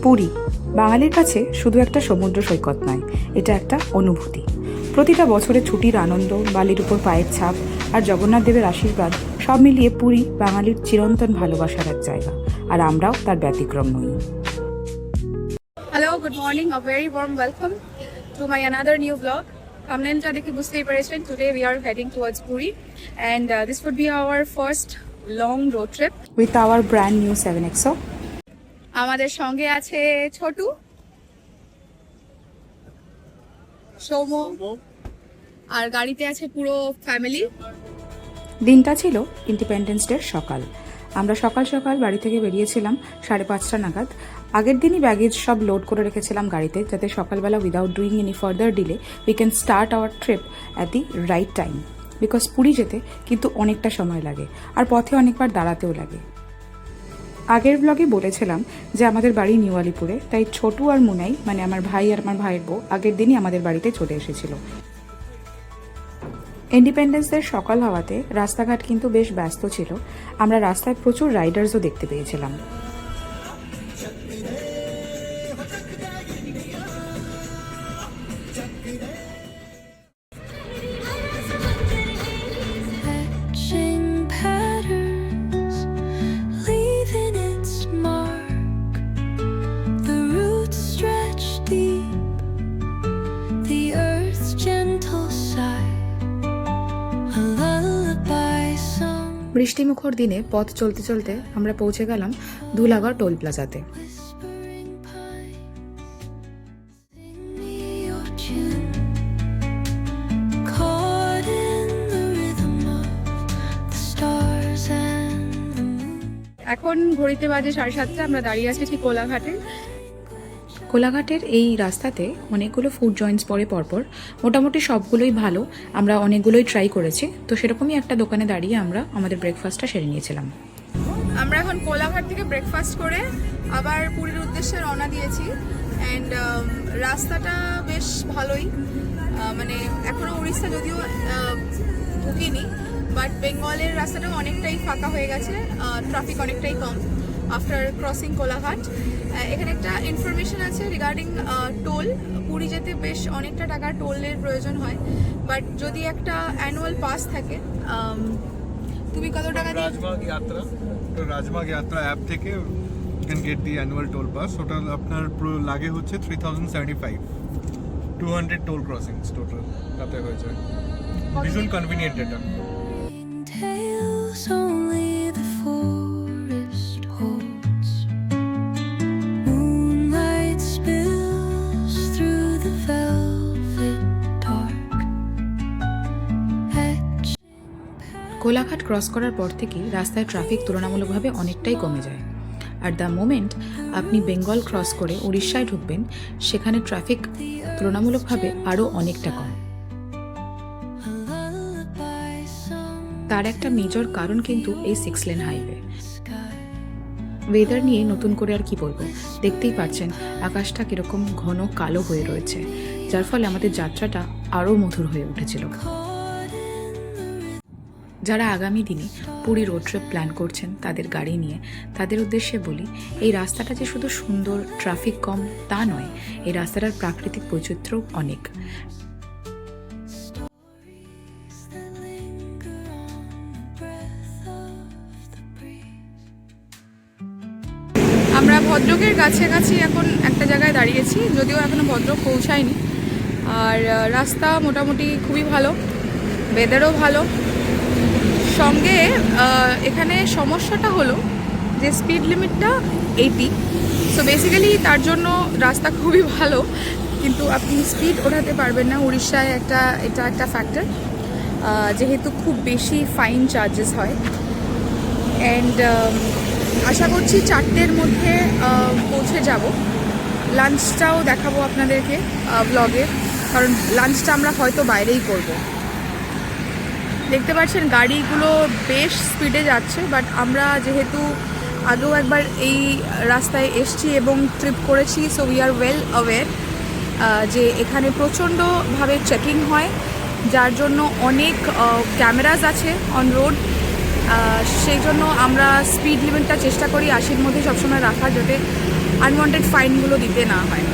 পুরী বাঙালির কাছে শুধু একটা সমুদ্র সৈকত নয়, এটা একটা অনুভূতি। প্রতিটা বছরে ছুটির আনন্দ, বালির উপর পায়ের ছাপ আর জগন্নাথ দেবের আশীর্বাদ সব মিলিয়ে পুরী বাঙালির চিরন্তন ভালোবাসার এক জায়গা, আর আমরাও তার ব্যতিক্রম নই। Hello, good morning. A very warm welcome to my another new vlog. Thumbnailটা দেখে বুঝতেই পেরেছেন, today we are heading towards Puri and this would be our first long road trip. With our brand new 7XO. আমাদের সঙ্গে আছে ছোটু, সৌম আর গাড়িতে আছে পুরো family. দিনটা ছিল ইন্ডিপেন্ডেন্স ডের সকাল। আমরা সকাল সকাল বাড়ি থেকে বেরিয়েছিলাম 5:30 নাগাদ। আগের দিনই ব্যাগেজ সব লোড করে রেখেছিলাম গাড়িতে, যাতে সকালবেলা without doing any further delay we can start our trip at the right time. Because Puri যেতে কিন্তু অনেকটা সময় লাগে, আর পথে অনেকবার দাঁড়াতেও লাগে। আগের ব্লগে বলেছিলাম যে আমাদের বাড়ি নিউ আলিপুরে, তাই ছোটু আর মুনাই মানে আমার ভাই আর আমার ভাইয়ের বউ আগের দিনই আমাদের বাড়িতে চলে এসেছিল। ইন্ডিপেন্ডেন্স ডের সকাল হওয়াতে রাস্তাঘাট কিন্তু বেশ ব্যস্ত ছিল। আমরা রাস্তায় প্রচুর রাইডার্সও দেখতে পেয়েছিলাম। বৃষ্টিমুখর দিনে পথ চলতে চলতে আমরা পৌঁছে গেলাম ধুলাগড় টোল প্লাজাতে। এখন ঘড়িতে বাজে 7:30। আমরা দাঁড়িয়ে আছি ঠিক কোলাঘাটে। কোলাঘাটের এই রাস্তাতে অনেকগুলো ফুড জয়েন্টস পড়ে পরপর, মোটামুটি সবগুলোই ভালো। আমরা অনেকগুলোই ট্রাই করেছি, তো সেরকমই একটা দোকানে দাঁড়িয়ে আমরা আমাদের ব্রেকফাস্টটা সেরে নিয়েছিলাম। আমরা এখন কোলাঘাট থেকে ব্রেকফাস্ট করে আবার পুরীর উদ্দেশ্যে রওনা দিয়েছি। অ্যান্ড রাস্তাটা বেশ ভালোই, মানে এখনও উড়িষ্যা যদিও ঢুকিনি, বাট বেঙ্গলের রাস্তাটাও অনেকটাই ফাঁকা হয়ে গেছে, ট্রাফিক অনেকটাই কম আফটার ক্রসিং কোলাঘাট। এখানে একটা ইনফরমেশন আছে রিগার্ডিং টোল। পুরী যেতে বেশ অনেকটা টাকার টোলের প্রয়োজন হয়, বাট যদি একটা অ্যানুয়াল পাস থাকে। তুমি কত টাকা দিয়ে? রাজমাগ যাত্রা অ্যাপ থেকে you can get the annual toll pass. ওটা আপনার লাগে হচ্ছে 3075, 200 টোল ক্রসিংস টোটাল তাতে হয়েছে। ভীষণ কনভিনিয়েন্ট এটা। কোলাঘাট ক্রস করার পর থেকেই রাস্তায় ট্রাফিক তুলনামূলকভাবে অনেকটাই কমে যায়। আর দ্য মোমেন্ট আপনি বেঙ্গল ক্রস করে উড়িষ্যায় ঢুকবেন, সেখানে ট্রাফিক তুলনামূলকভাবে আরও অনেকটা কম। তার একটা মেজর কারণ কিন্তু এই 6 লেন হাইওয়ে। ওয়েদার নিয়ে নতুন করে আর কি বলবো, দেখতেই পাচ্ছেন আকাশটা কীরকম ঘন কালো হয়ে রয়েছে, যার ফলে আমাদের যাত্রাটা আরও মধুর হয়ে উঠেছিল। যারা আগামী দিনে পুরী রোড ট্রিপ প্ল্যান করছেন তাদের গাড়ি নিয়ে, তাদের উদ্দেশ্যে বলি, এই রাস্তাটা যে শুধু সুন্দর, ট্রাফিক কম তা নয়, এই রাস্তাটার প্রাকৃতিক বৈচিত্র্য অনেক। আমরা ভদ্রকের কাছাকাছি এখন একটা জায়গায় দাঁড়িয়েছি, যদিও এখনো ভদ্রক পৌঁছায়নি। আর রাস্তা মোটামুটি খুবই ভালো, ওয়েদারও ভালো। সঙ্গে এখানে সমস্যাটা হলো যে স্পিড লিমিটটা 80। সো বেসিক্যালি তার জন্য রাস্তা খুবই ভালো, কিন্তু আপনি স্পিড ওঠাতে পারবেন না। উড়িষ্যায় এটা একটা ফ্যাক্টর, যেহেতু খুব বেশি ফাইন চার্জেস হয়। অ্যান্ড আশা করছি 4টের মধ্যে পৌঁছে যাব। লাঞ্চটাও দেখাবো আপনাদেরকে ব্লগে, কারণ লাঞ্চটা আমরা হয়তো বাইরেই করব। দেখতে পাচ্ছেন গাড়িগুলো বেশ স্পিডে যাচ্ছে, বাট আমরা যেহেতু আগেও একবার এই রাস্তায় এসছি এবং ট্রিপ করেছি, so we are well aware যে এখানে প্রচণ্ডভাবে চেকিং হয়, যার জন্য অনেক ক্যামেরাস আছে অন রোড। সেই জন্য আমরা স্পিড লিমিটটা চেষ্টা করি 80-র মধ্যে সবসময় রাখার, যাতে আনওয়ান্টেড ফাইনগুলো দিতে না হয়।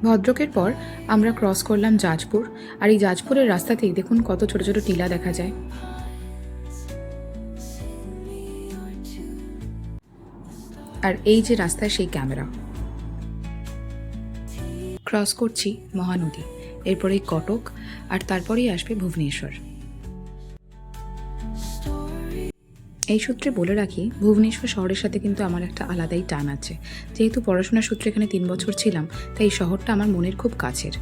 ভদ্রকের পর আমরা ক্রস করলাম জাজপুর, আর এই জাজপুরের রাস্তাতেই দেখুন কত ছোট ছোট টিলা দেখা যায়। আর এই যে রাস্তায় সেই ক্যামেরা। ক্রস করছি মহানদী, এরপরেই কটক, আর তারপরেই আসবে ভুবনেশ্বর। এই সূত্রে বলে রাখি, ভুবনেশ্বর শহরের সাথে কিন্তু আমার একটা আলাদাই টান আছে। যেহেতু পড়াশোনার সূত্রে এখানে 3 বছর ছিলাম, তাই এই শহরটা আমার মনের খুব কাছের।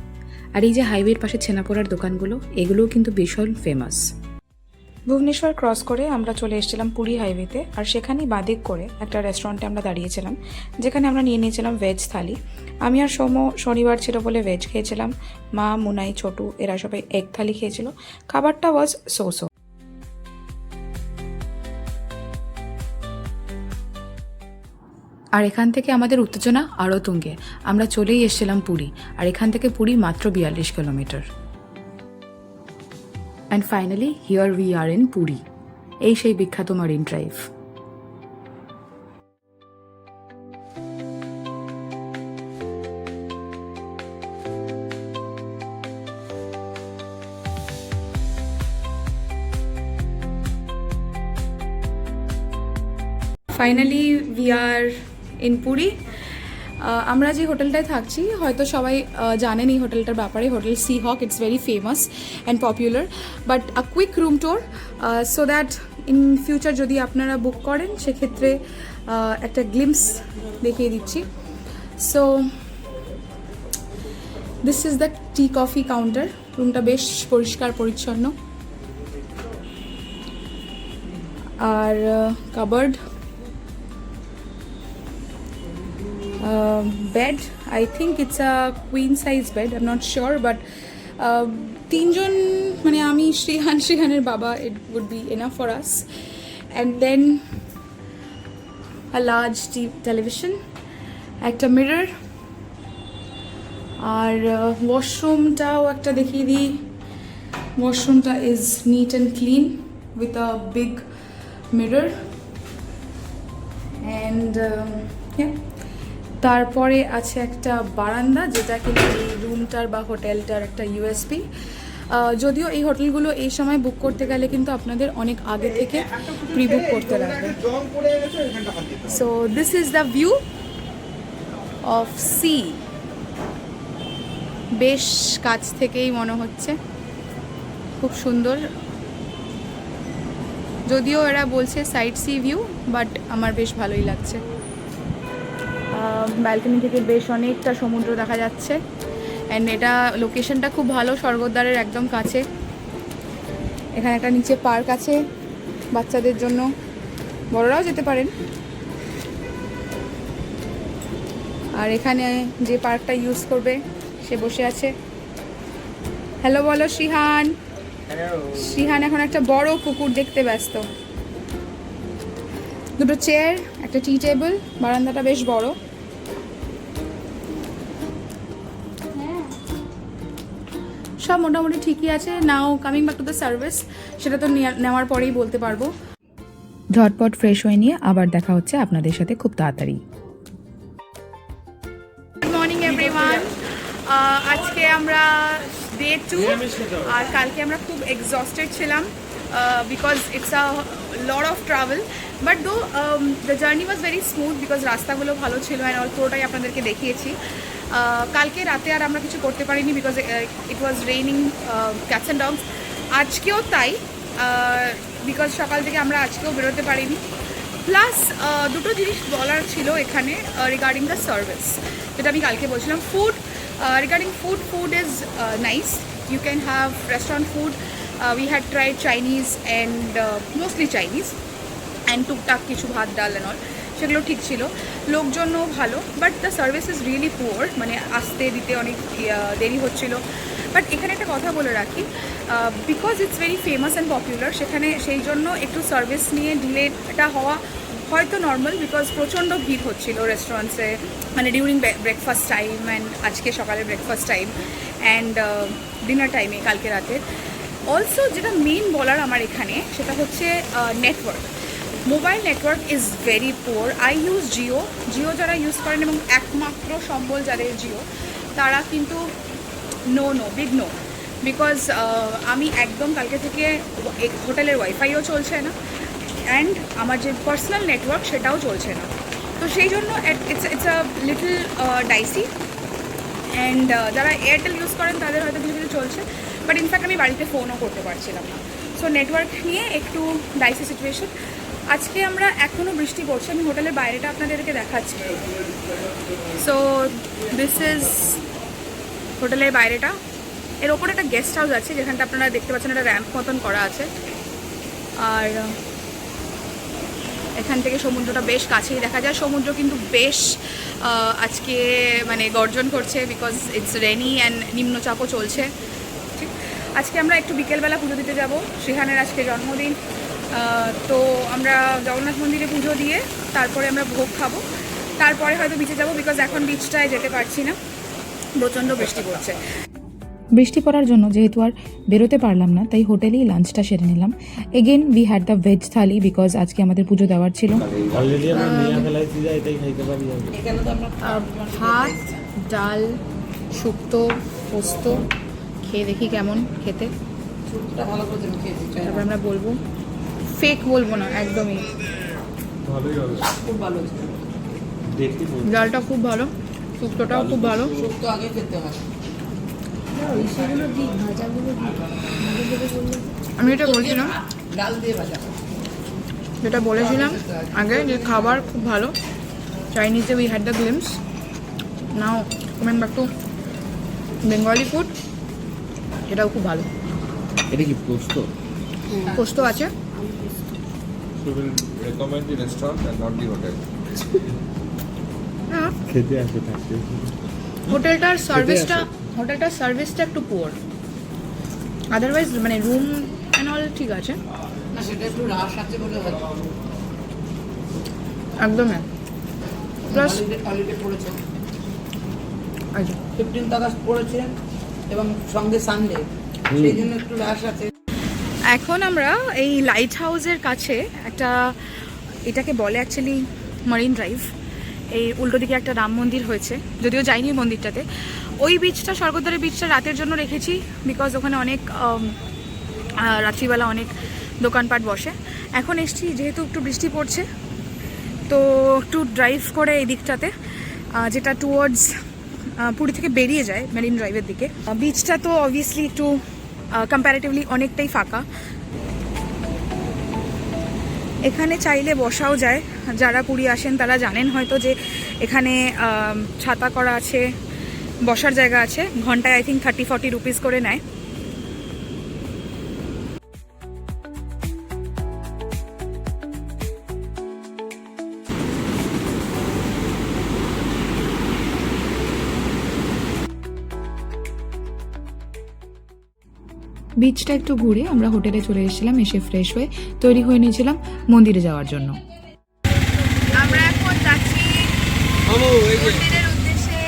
আর এই যে হাইওয়ের পাশে ছেনাপোড়ার দোকানগুলো, এগুলোও কিন্তু ভীষণ ফেমাস। ভুবনেশ্বর ক্রস করে আমরা চলে এসেছিলাম পুরী হাইওয়েতে, আর সেখানেই বাদিক করে একটা রেস্টুরেন্টে আমরা দাঁড়িয়েছিলাম, যেখানে আমরা নিয়ে নিয়েছিলাম ভেজ থালি। আমি আর সৌম্য শনিবার ছিল বলে ভেজ খেয়েছিলাম, মা, মুনাই, ছোটু এরা সবাই এগ থালি খেয়েছিল। খাবারটা ওয়াজ সো। আর এখান থেকে আমাদের উত্তেজনা আরও তুঙ্গে। আমরা চলেই এসেছিলাম পুরী, আর এখান থেকে পুরী মাত্র 42 kilometre. And finally here we are in Puri, এই সেই বিখ্যাত Marine Drive. Finally we are in Puri. আমরা যে হোটেলটায় থাকছি হয়তো সবাই জানেন এই হোটেলটার ব্যাপারে। Hotel Sea Hawk, it's very famous and popular, but a quick room tour so that in future যদি আপনারা বুক করেন সেক্ষেত্রে একটা গ্লিমস দেখিয়ে দিচ্ছি। So this is the tea coffee counter. রুমটা বেশ পরিষ্কার পরিচ্ছন্ন, আর cupboard, bed, I think it's a queen size bed, I'm not sure, but 3 জন মানে আমি, শ্রীহানের বাবা, it would be enough for us. And then a large television, একটা mirror, আর ওয়াশরুমটাও একটা দেখিয়ে দিই। ওয়াশরুমটা is neat and clean with a big mirror, and yeah, তারপরে আছে একটা বারান্দা, যেটা কিন্তু এই রুমটার বা হোটেলটার একটা ইউএসপি। যদিও এই হোটেলগুলো এই সময় বুক করতে গেলে কিন্তু আপনাদের অনেক আগে থেকে প্রি বুক করতে লাগবে। So this is the view of sea. বেশ কাছ থেকেই মনে হচ্ছে, খুব সুন্দর। যদিও এরা বলছে সাইড সি ভিউ, বাট আমার বেশ ভালোই লাগছে। ব্যালকনি থেকে বেশ অনেকটা সমুদ্র দেখা যাচ্ছে, অ্যান্ড এটা লোকেশনটা খুব ভালো, স্বর্গদ্বারের একদম কাছে। এখানে একটা নিচে পার্ক আছে বাচ্চাদের জন্য, বড়রাও যেতে পারেন। আর এখানে যে পার্কটা ইউজ করবে সে বসে আছে। হ্যালো বলো শ্রীহান। শ্রীহান এখন একটা বড় কুকুর দেখতে ব্যস্ত। দুটো চেয়ার, একটা টি টেবিল, বারান্দাটা বেশ বড়। সব মোটামুটি ঠিকই আছে। নাও coming back to the service, সেটা তো নেওয়ার পরেই বলতে পারবো। ঝটপট ফ্রেশ হয়ে নিয়ে আবার দেখা হচ্ছে আপনাদের সাথে খুব তাড়াতাড়ি। Good morning everyone. আজকে আমরা ডে 2, আর কালকে আমরা খুব এক্সস্টেড ছিলাম because it's a lot of travel, but though the journey was very smooth because রাস্তাগুলো ভালো ছিল, অ্যান্ড অল পুরোটাই আপনাদেরকে দেখিয়েছি। কালকে রাতে আর আমরা কিছু করতে পারিনি because it was raining cats and dogs. আজকেও তাই, বিকজ সকাল থেকে আমরা আজকেও বেরোতে পারিনি। প্লাস দুটো জিনিস বলার ছিল এখানে রিগার্ডিং দ্য সার্ভিস, যেটা আমি কালকে বলছিলাম। Food, regarding food is nice, you can have restaurant food. We had tried Chinese and mostly Chinese, and টুকটাক কিছু ভাত ডাল অ্যান্ড অল, সেগুলো ঠিক ছিল। লোকজনও ভালো, but the service is really poor, মানে আসতে দিতে অনেক দেরি হচ্ছিল। বাট এখানে একটা কথা বলে রাখি, because it's very famous and popular, সেখানে সেই জন্য একটু সার্ভিস নিয়ে ডিলেটা হওয়া হয়তো নর্মাল, বিকজ প্রচণ্ড ভিড় হচ্ছিল রেস্টুরেন্টসে, মানে ডিউরিং ব্রেকফাস্ট টাইম অ্যান্ড আজকে সকালের ব্রেকফাস্ট টাইম অ্যান্ড ডিনার টাইমে কালকে রাতের। অলসো যেটা মেইন বলার আমার এখানে, সেটা হচ্ছে network. Mobile network is very poor. I use Jio যারা ইউজ করেন এবং একমাত্র সম্বল যাদের জিও, তারা কিন্তু বিগ নো। বিকজ আমি একদম কালকে থেকে হোটেলের ওয়াইফাইও চলছে না, অ্যান্ড আমার যে পার্সোনাল নেটওয়ার্ক সেটাও চলছে না। তো সেই জন্য it's a little Dicey. And যারা এয়ারটেল ইউজ করেন তাদের হয়তো কিছু কিছু চলছে, বাট ইনফ্যাক্ট আমি বাড়িতে ফোনও করতে পারছিলাম না। সো নেটওয়ার্ক নিয়ে একটু ডাইসি সিচুয়েশন। আজকে আমরা এখনও বৃষ্টি পড়ছে, আমি হোটেলের বাইরেটা আপনাদেরকে দেখাচ্ছি। সো দিস ইজ হোটেলের বাইরেটা। এর ওপরে একটা গেস্ট হাউস আছে যেখানটা আপনারা দেখতে পাচ্ছেন একটা র্যাম্প মতন করা আছে, আর এখান থেকে সমুদ্রটা বেশ কাছেই দেখা যায়। সমুদ্র কিন্তু বেশ আজকে মানে গর্জন করছে, বিকজ ইটস রেনি অ্যান্ড নিম্নচাপও চলছে। ঠিক, আজকে আমরা একটু বিকেলবেলা পুজো দিতে যাব। সেখানের আজকে জন্মদিন, তো আমরা জগন্নাথ মন্দিরে পুজো দিয়ে তারপরে আমরা ভোগ খাবো, তারপরে হয়তো বিচে যাব, বিকজ এখন বিচটায় যেতে পারছি না, প্রচণ্ড বৃষ্টি পড়ছে। বৃষ্টি পড়ার জন্য যেহেতু আর বেরোতে পারলাম না, তাই হোটেলেই লাঞ্চটা সেরে নিলাম। Again we had the veg thali, because আজকে আমাদের পুজো দেওয়ার ছিল। ভাত, ডাল, শুক্তো, পোস্ত খেয়ে দেখি কেমন খেতে, তারপর আমরা বলবো। ফেক বলবো না, একদমই ডালটা খুব ভালো, শুক্তোটাও খুব ভালো। আমি এটা বলছিলাম, যেটা বলেছিলাম আগে, যে খাবার খুব ভালো। চাইনিজে we had the glimpse, now coming back to Bengali food, এটাও খুব ভালো। এটা কি পোস্ত? পোস্ত আছে। So we'll recommend the restaurant and not the hotel. হ্যাঁ, খেতে আসে থাকতে। হোটেলটার সার্ভিসটা একটু পুয়ার, আদারওয়াইজ মানে রুম অ্যান্ড অল ঠিক আছে। না, সেটা একটু রাশ আছে বলে হয়তো। একদমই। প্লাস হলিডে পড়েছে, আচ্ছা 15th আগস্ট পড়েছে এবং সঙ্গে সানডে, সেই জন্য একটু রাশ আছে। এখন আমরা এই লাইট হাউসের কাছে একটা, এটাকে বলে অ্যাকচুয়ালি মারিন ড্রাইভ, এই উল্টো দিকে একটা রাম মন্দির হয়েছে, যদিও যাইনি মন্দিরটাতে। ওই বিচটা, স্বর্গদ্বারের বিচটা রাতের জন্য রেখেছি, বিকজ ওখানে অনেক রাত্রিবেলা অনেক দোকানপাট বসে। এখন এসছি যেহেতু একটু বৃষ্টি পড়ছে, তো একটু ড্রাইভ করে এই দিকটাতে, যেটা টুয়ার্ডস পুরী থেকে বেরিয়ে যায় মেরিন ড্রাইভের দিকে। বিচটা তো অবভিয়াসলি একটু কম্প্যারেটিভলি অনেকটাই ফাঁকা। এখানে চাইলে বসাও যায়, যারা পুরী আসেন তারা জানেন হয়তো যে এখানে ছাতা করা আছে, বসার জায়গা আছে। ঘন্টায় আই থিঙ্ক 30-40 রুপিস করে নেয়। বিচটা একটু ঘুরে আমরা হোটেলে চলে এসেছিলাম, এসে ফ্রেশ হয়ে তৈরি হয়ে নিয়েছিলাম মন্দিরে যাওয়ার জন্য। আমরা এখন যাচ্ছি মন্দিরের উদ্দেশ্যে।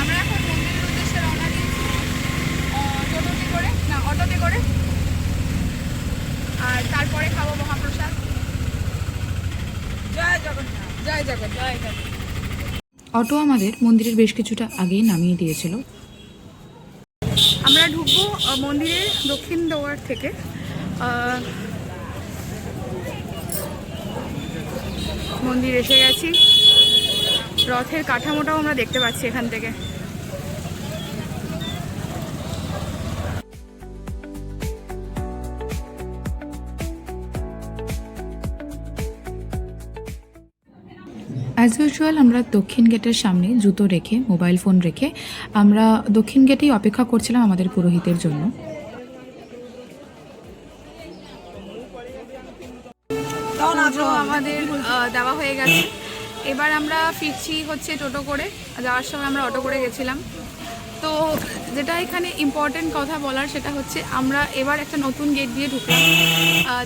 আমরা এখন মন্দিরের উদ্দেশ্যে রওনা দিয়েছি টোটোতে করে, না অটোতে করে, আর তারপরে খাবো মহাপ্রসাদ। জয় জগন্নাথ, জয় জগন্নাথ, জয় জগন্নাথ। অটো আমাদের মন্দিরের বেশ কিছুটা আগেই নামিয়ে দিয়েছিল। আমরা ঢুকবো মন্দিরের দক্ষিণ দুয়ার থেকে। মন্দির এসে গেছি, রথের কাঠামোটাও আমরা দেখতে পাচ্ছি এখান থেকে। অ্যাজ ইউজুয়াল আমরা দক্ষিণ গেটের সামনে জুতো রেখে, মোবাইল ফোন রেখে আমরা দক্ষিণ গেটেই অপেক্ষা করছিলাম আমাদের পুরোহিতের জন্য। পুজো আমাদের দেওয়া হয়ে গেছে, এবার আমরা ফিরছি হচ্ছে টোটো করে। যাওয়ার সময় আমরা অটো করে গেছিলাম। তো যেটা এখানে ইম্পর্টেন্ট কথা বলার সেটা হচ্ছে আমরা এবার একটা নতুন গেট দিয়ে ঢুকলাম,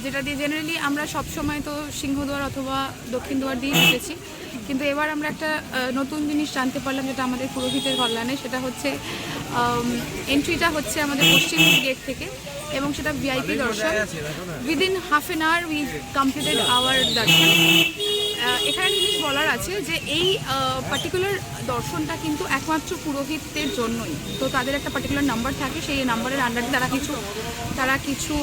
যেটা দিয়ে জেনারেলি আমরা সবসময় তো সিংহদুয়ার অথবা দক্ষিণ দুয়ার দিয়ে ঢুকেছি, কিন্তু এবার আমরা একটা নতুন জিনিস জানতে পারলাম, যেটা আমাদের পুরোহিতের কল্যাণে। সেটা হচ্ছে এন্ট্রিটা হচ্ছে আমাদের পশ্চিম গেট থেকে, এবং সেটা ভিআইপি দর্শন। Within half an hour we completed our darshan. এখানে একটা জিনিস বলার আছে যে এই পার্টিকুলার দর্শনটা কিন্তু একমাত্র পুরোহিতদের জন্যই। তো তাদের একটা পার্টিকুলার নাম্বার থাকে, সেই নাম্বারের আন্ডারে তারা কিছু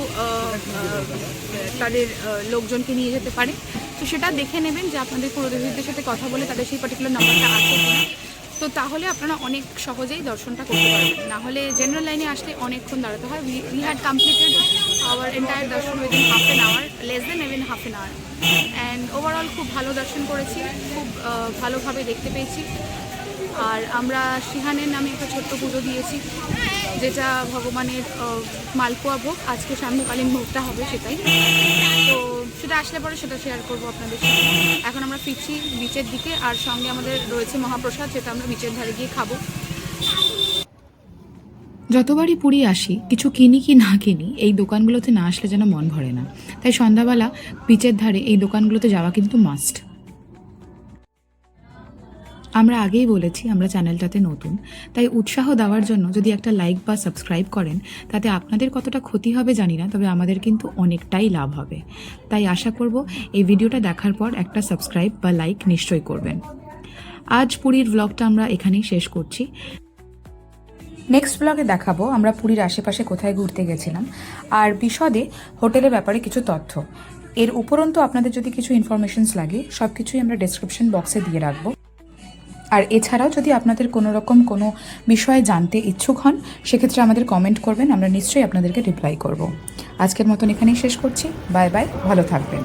তাদের লোকজনকে নিয়ে যেতে পারে। তো সেটা দেখে নেবেন যে আপনাদের পুরোহিতদের সাথে কথা বলে তাদের সেই পার্টিকুলার নাম্বারটা আছে কিনা। তো তাহলে আপনারা অনেক সহজেই দর্শনটা করতে পারবেন। না হলে জেনারেল লাইনে আসলে অনেকক্ষণ দাঁড়াতে হয়। We had completed our entire darshan within half an hour, less than even half an hour. And overall খুব ভালো দর্শন করেছি, খুব ভালোভাবে দেখতে পেয়েছি। আর আমরা সিহানের নামে একটা ছোট্ট পুজো দিয়েছি, যেটা ভগবানের মালপোয়া ভোগ। আজকে সান্ধ্যকালীন ভোগটা হবে, সেটাই। তো সেটা আসলে পরে সেটা শেয়ার করবো আপনাদের সাথে। এখন আমরা ফিরছি বিচের দিকে, আর সঙ্গে আমাদের রয়েছে মহাপ্রসাদ, যেটা আমরা বিচের ধারে গিয়ে খাবো। যতবারই পুরী আসি, কিছু কিনি কি না কিনি, এই দোকানগুলোতে না আসলে যেন মন ভরে না। তাই সন্ধ্যাবেলা বিচের ধারে এই দোকানগুলোতে যাওয়া কিন্তু মাস্ট। আমরা আগেই বলেছি আমরা চ্যানেলটাতে নতুন, তাই উৎসাহ দেওয়ার জন্য যদি একটা লাইক বা সাবস্ক্রাইব করেন, তাতে আপনাদের কতটা ক্ষতি হবে জানি না, তবে আমাদের কিন্তু অনেকটাই লাভ হবে। তাই আশা করব এই ভিডিওটা দেখার পর একটা সাবস্ক্রাইব বা লাইক নিশ্চয়ই করবেন। আজ পুরীর ব্লগটা আমরা এখানেই শেষ করছি। নেক্সট ব্লগে দেখাবো আমরা পুরীর আশেপাশে কোথায় ঘুরতে গেছিলাম, আর বিশদে হোটেলের ব্যাপারে কিছু তথ্য। এর উপরন্তু আপনাদের যদি কিছু ইনফরমেশনস লাগে, সব কিছুই আমরা ডেসক্রিপশন বক্সে দিয়ে রাখবো। আর এছাড়াও যদি আপনাদের কোনো রকম কোনো বিষয়ে জানতে ইচ্ছুক হন, সেক্ষেত্রে আমাদের কমেন্ট করবেন, আমরা নিশ্চয়ই আপনাদেরকে রিপ্লাই করব। আজকের মতন এখানেই শেষ করছি। বাই বাই, ভালো থাকবেন।